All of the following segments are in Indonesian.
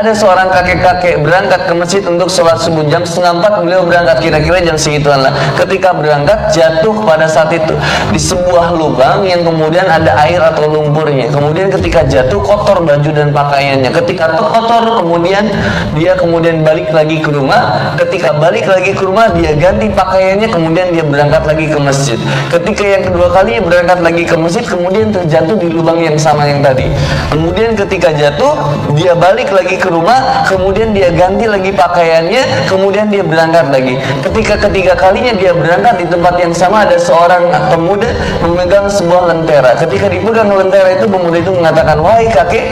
ada seorang kakek-kakek berangkat ke masjid untuk sholat subuh jam 3:30, beliau berangkat kira-kira jam segituan lah. Ketika berangkat jatuh pada saat itu di sebuah lubang yang kemudian ada air atau lumpurnya. Kemudian ketika jatuh kotor baju dan pakaiannya. Ketika kotor kemudian dia balik lagi ke rumah. Ketika balik lagi ke rumah dia ganti pakaiannya, kemudian dia berangkat lagi ke masjid. Ketika yang kedua kalinya berangkat lagi ke masjid, kemudian terjatuh di lubang yang sama yang tadi. Kemudian ketika jatuh dia balik lagi ke rumah, kemudian dia ganti lagi pakaiannya, kemudian dia berangkat lagi. Ketika ketiga kalinya dia berangkat di tempat yang sama, ada seorang pemuda memegang sebuah lentera. Ketika dipegang lentera itu, pemuda itu mengatakan, "Wahai kakek,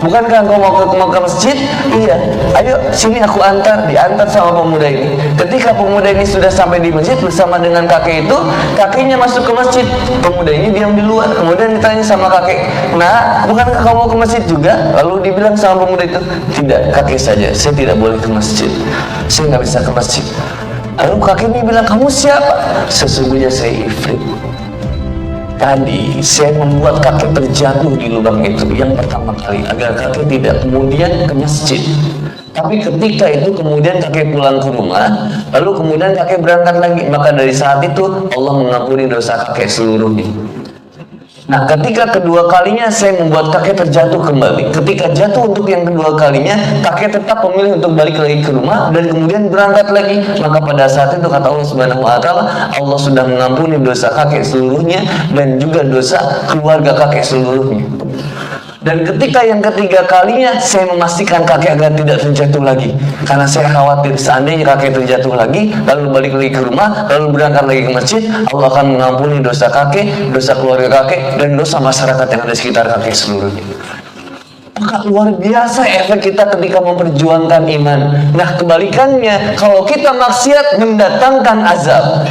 bukankah engkau mau ke masjid?" "Iya." "Ayo sini aku antar." Diantar sama pemuda ini. Ketika pemuda ini sudah sampai di masjid bersama dengan kakek itu, kakeknya masuk ke masjid, pemuda ini diam di luar. Kemudian ditanya sama kakek, "Nah, bukankah kamu ke masjid juga?" Lalu dibilang sama pemuda itu, "Tidak, kakek saja, saya tidak boleh ke masjid, saya nggak bisa ke masjid." Lalu kakek ini bilang, "Kamu siapa?" "Sesungguhnya saya ifrit. Tadi saya membuat kakek terjatuh di lubang itu yang pertama kali agar kakek tidak kemudian ke masjid. Tapi ketika itu kemudian kakek pulang ke rumah, lalu kemudian kakek berangkat lagi. Maka dari saat itu Allah mengampuni dosa kakek seluruhnya." Nah, ketika kedua kalinya saya membuat kakek terjatuh kembali. Ketika jatuh untuk yang kedua kalinya, kakek tetap memilih untuk balik lagi ke rumah dan kemudian berangkat lagi. Maka pada saat itu kata Allah Subhanahu wa taala, Allah sudah mengampuni dosa kakek seluruhnya dan juga dosa keluarga kakek seluruhnya. Dan ketika yang ketiga kalinya saya memastikan kakek agar tidak terjatuh lagi, karena saya khawatir seandainya kakek terjatuh lagi lalu balik lagi ke rumah lalu berangkat lagi ke masjid, Allah akan mengampuni dosa kakek, dosa keluarga kakek, dan dosa masyarakat yang ada di sekitar kakek seluruhnya. Maka luar biasa efek kita ketika memperjuangkan iman. Nah, kebalikannya kalau kita maksiat mendatangkan azab.